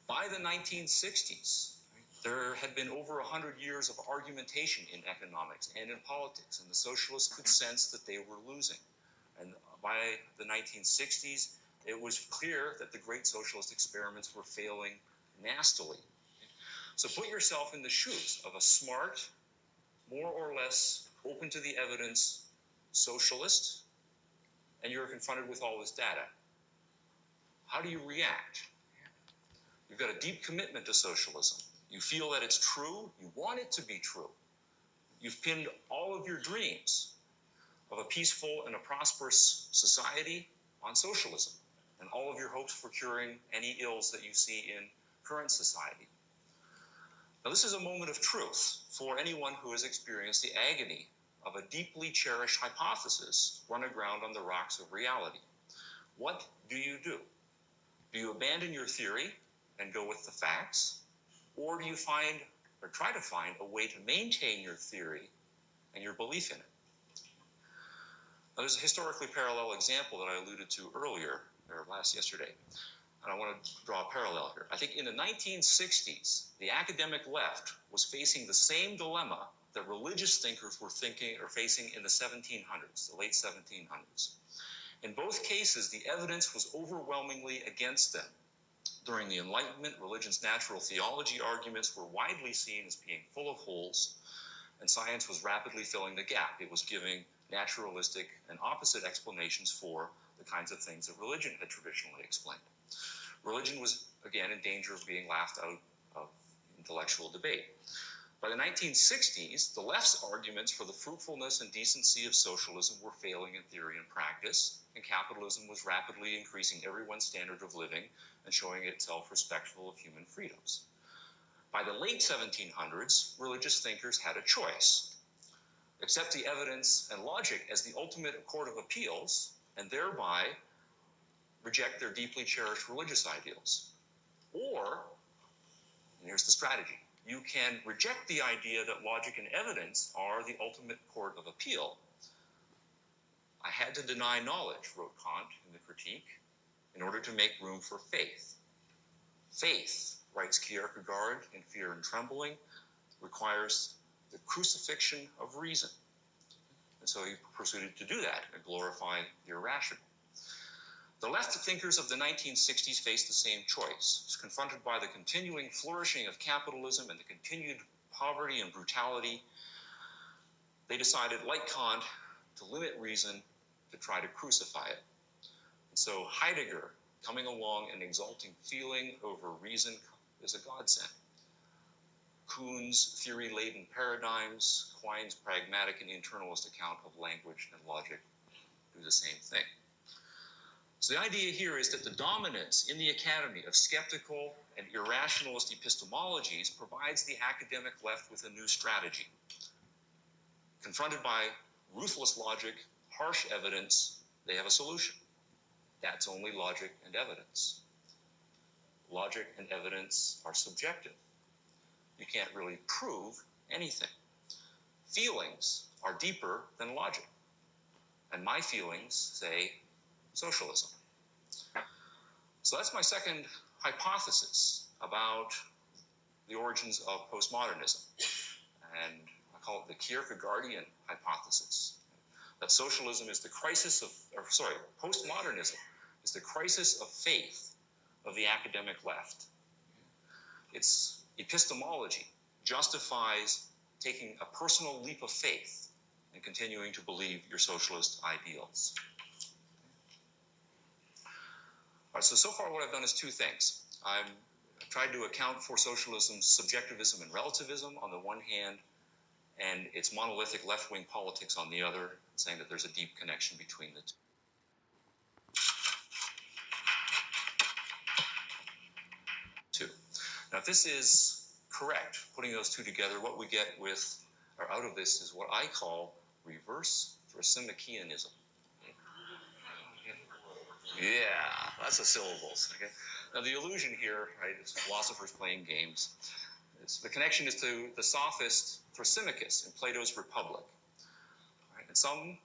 By the 1960s, there had been over 100 years of argumentation in economics and in politics, and the socialists could sense that they were losing. And by the 1960s, it was clear that the great socialist experiments were failing nastily. So put yourself in the shoes of a smart, more or less open to the evidence socialist, and you're confronted with all this data. How do you react? You've got a deep commitment to socialism. You feel that it's true. You want it to be true. You've pinned all of your dreams of a peaceful and a prosperous society on socialism, and all of your hopes for curing any ills that you see in current society. Now, this is a moment of truth for anyone who has experienced the agony of a deeply cherished hypothesis run aground on the rocks of reality. What do you do? Do you abandon your theory and go with the facts? Or do you find, or try to find, a way to maintain your theory and your belief in it? Now, there's a historically parallel example that I alluded to earlier, or yesterday, and I want to draw a parallel here. I think in the 1960s, the academic left was facing the same dilemma that religious thinkers were facing in the 1700s, the late 1700s. In both cases, the evidence was overwhelmingly against them. During the Enlightenment, religion's natural theology arguments were widely seen as being full of holes, and science was rapidly filling the gap. It was giving naturalistic and opposite explanations for the kinds of things that religion had traditionally explained. Religion was, again, in danger of being laughed out of intellectual debate. By the 1960s, the left's arguments for the fruitfulness and decency of socialism were failing in theory and practice, and capitalism was rapidly increasing everyone's standard of living and showing itself respectful of human freedoms. By the late 1700s, religious thinkers had a choice: accept the evidence and logic as the ultimate court of appeals, and thereby reject their deeply cherished religious ideals. Or, and here's the strategy, you can reject the idea that logic and evidence are the ultimate court of appeal. I had to deny knowledge, wrote Kant in the Critique, in order to make room for faith. Faith, writes Kierkegaard in Fear and Trembling, requires the crucifixion of reason. And so he proceeded to do that and glorify the irrational. The left thinkers of the 1960s faced the same choice. Confronted by the continuing flourishing of capitalism and the continued poverty and brutality, they decided, like Kant, to limit reason, to try to crucify it. And so Heidegger, coming along and exalting feeling over reason, is a godsend. Kuhn's theory-laden paradigms, Quine's pragmatic and internalist account of language and logic do the same thing. So the idea here is that the dominance in the academy of skeptical and irrationalist epistemologies provides the academic left with a new strategy. Confronted by ruthless logic, harsh evidence, they have a solution. That's only logic and evidence. Logic and evidence are subjective. You can't really prove anything. Feelings are deeper than logic. And my feelings say socialism. So that's my second hypothesis about the origins of postmodernism. And I call it the Kierkegaardian hypothesis. That socialism is the crisis of, postmodernism is the crisis of faith of the academic left. Its epistemology justifies taking a personal leap of faith and continuing to believe your socialist ideals. All right, so far what I've done is two things. I've tried to account for socialism's subjectivism and relativism on the one hand, and its monolithic left-wing politics on the other, saying that there's a deep connection between the two. Now, if this is correct, putting those two together, what we get with, or out of this, is what I call reverse Thrasymachieanism. Yeah, that's the syllables. Okay? Now, the illusion here, right, is philosophers playing games. The connection is to the sophist Thrasymachus in Plato's Republic. Right? And some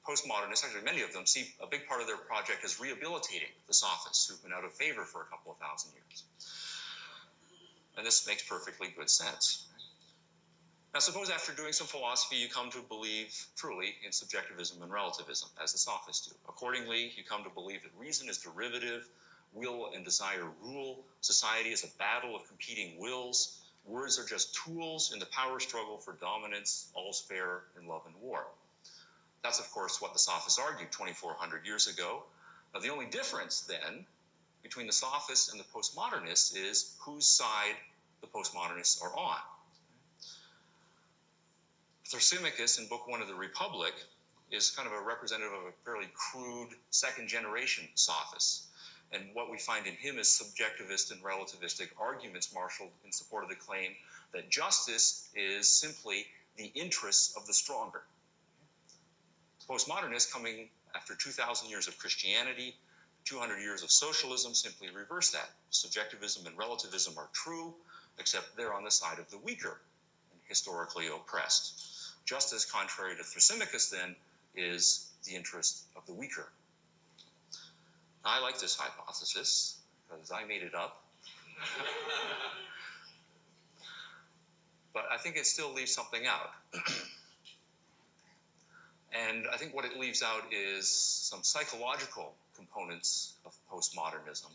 postmodernists, actually many of them, see a big part of their project as rehabilitating the sophists who've been out of favor for a couple of thousand years. And this makes perfectly good sense. Now, suppose after doing some philosophy, you come to believe truly in subjectivism and relativism, as the sophists do. Accordingly, you come to believe that reason is derivative, will and desire rule, society is a battle of competing wills, words are just tools in the power struggle for dominance, all's fair in love and war. That's, of course, what the sophists argued 2,400 years ago. Now, the only difference, then, between the sophists and the postmodernists is whose side the postmodernists are on. Thrasymachus in Book 1 of the Republic is kind of a representative of a fairly crude second-generation sophist. And what we find in him is subjectivist and relativistic arguments marshaled in support of the claim that justice is simply the interests of the stronger. Postmodernists, coming after 2,000 years of Christianity, 200 years of socialism, simply reverse that. Subjectivism and relativism are true, except they're on the side of the weaker and historically oppressed. Justice, contrary to Thrasymachus, then, is the interest of the weaker. I like this hypothesis because I made it up. But I think it still leaves something out. And I think what it leaves out is some psychological components of postmodernism.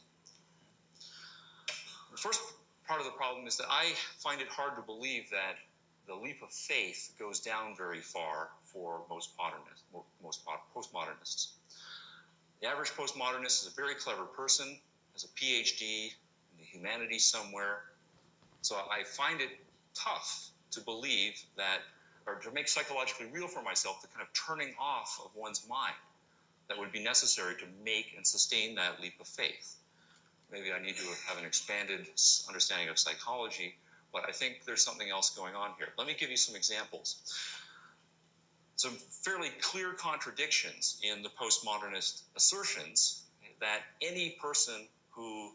The first part of the problem is that I find it hard to believe that the leap of faith goes down very far for most postmodernists. The average postmodernist is a very clever person, has a PhD in the humanities somewhere. So I find it tough to believe that, or to make psychologically real for myself, the kind of turning off of one's mind that would be necessary to make and sustain that leap of faith. Maybe I need to have an expanded understanding of psychology, but I think there's something else going on here. Let me give you some examples. Some fairly clear contradictions in the postmodernist assertions that any person who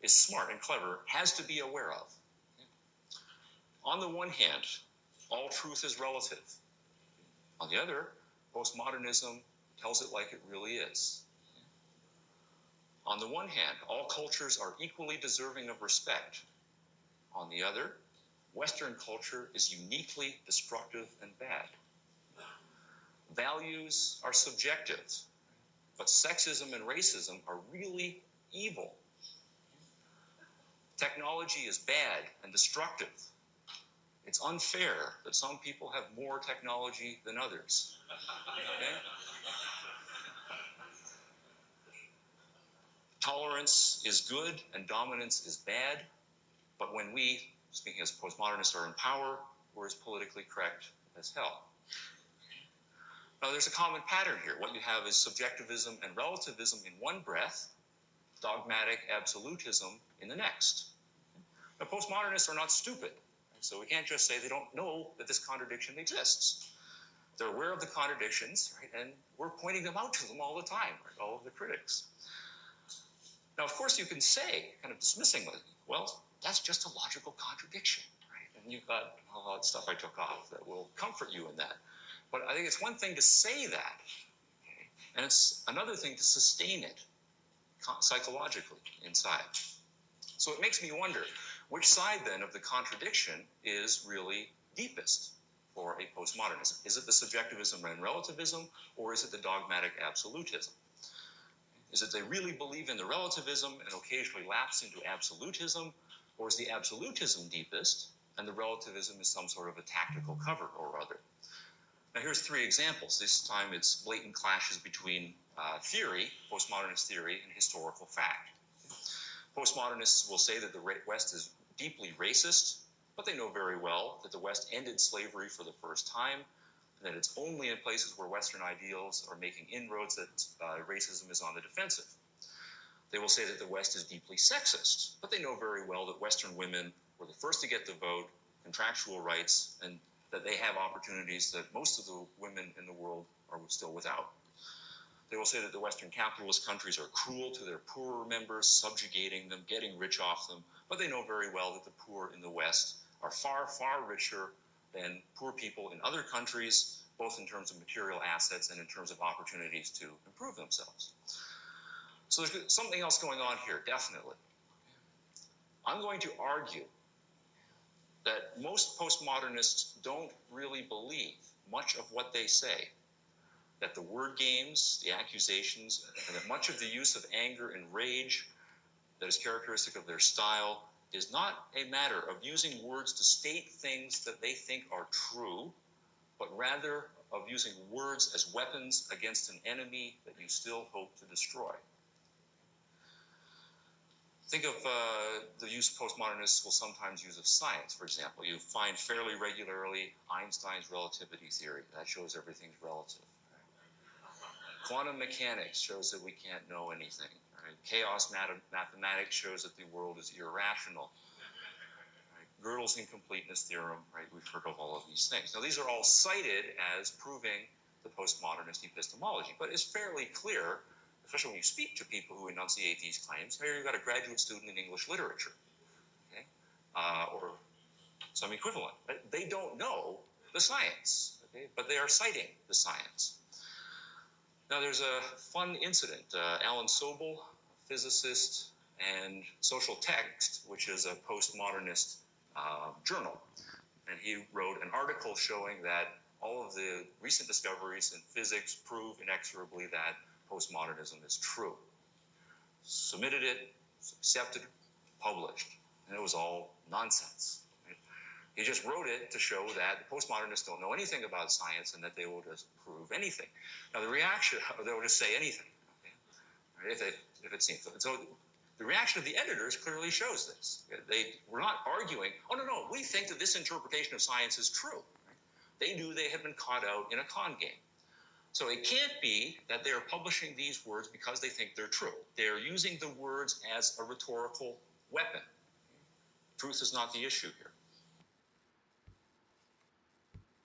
is smart and clever has to be aware of. On the one hand, all truth is relative. On the other, postmodernism tells it like it really is. On the one hand, all cultures are equally deserving of respect. On the other, Western culture is uniquely destructive and bad. Values are subjective, but sexism and racism are really evil. Technology is bad and destructive. It's unfair that some people have more technology than others. Okay? Tolerance is good and dominance is bad, but when we, speaking as postmodernists, are in power, we're as politically correct as hell. Now, there's a common pattern here. What you have is subjectivism and relativism in one breath, dogmatic absolutism in the next. Now, postmodernists are not stupid, so we can't just say they don't know that this contradiction exists. They're aware of the contradictions, right, and we're pointing them out to them all the time, right, all of the critics. Now, of course, you can say, kind of dismissingly, well, that's just a logical contradiction, right? And you've got all that stuff I took off that will comfort you in that. But I think it's one thing to say that, okay? And it's another thing to sustain it psychologically inside. So it makes me wonder, which side then of the contradiction is really deepest for a postmodernist? Is it the subjectivism and relativism, or is it the dogmatic absolutism? Is it they really believe in the relativism and occasionally lapse into absolutism, or is the absolutism deepest and the relativism is some sort of a tactical cover or other? Now, here's three examples. This time it's blatant clashes between theory, postmodernist theory, and historical fact. Postmodernists will say that the West is deeply racist, but they know very well that the West ended slavery for the first time, and that it's only in places where Western ideals are making inroads that racism is on the defensive. They will say that the West is deeply sexist, but they know very well that Western women were the first to get the vote, contractual rights, and that they have opportunities that most of the women in the world are still without. They will say that the Western capitalist countries are cruel to their poorer members, subjugating them, getting rich off them, but they know very well that the poor in the West are far, far richer than poor people in other countries, both in terms of material assets and in terms of opportunities to improve themselves. So there's something else going on here, definitely. I'm going to argue that most postmodernists don't really believe much of what they say, that the word games, the accusations, and that much of the use of anger and rage that is characteristic of their style is not a matter of using words to state things that they think are true, but rather of using words as weapons against an enemy that you still hope to destroy. Think of the use postmodernists will sometimes use of science, for example. You find fairly regularly Einstein's relativity theory. That shows everything's relative. Quantum mechanics shows that we can't know anything. Right? Chaos mathematics shows that the world is irrational. Right? Gödel's incompleteness theorem, right? We've heard of all of these things. Now, these are all cited as proving the postmodernist epistemology, but it's fairly clear, especially when you speak to people who enunciate these claims. Here you've got a graduate student in English literature, okay? Or some equivalent. Right? They don't know the science, okay? But they are citing the science. Now, there's a fun incident. Alan Sobel, a physicist, and Social Text, which is a postmodernist journal, and he wrote an article showing that all of the recent discoveries in physics prove inexorably that postmodernism is true. Submitted it, accepted, published, and it was all nonsense. Right? He just wrote it to show that postmodernists don't know anything about science and that they will just prove anything. Now, the reaction, they will just say anything, okay? Right? If it seems so. The reaction of the editors clearly shows this. They were not arguing, oh, no, we think that this interpretation of science is true. Right? They knew they had been caught out in a con game. So it can't be that they are publishing these words because they think they're true. They are using the words as a rhetorical weapon. Truth is not the issue here.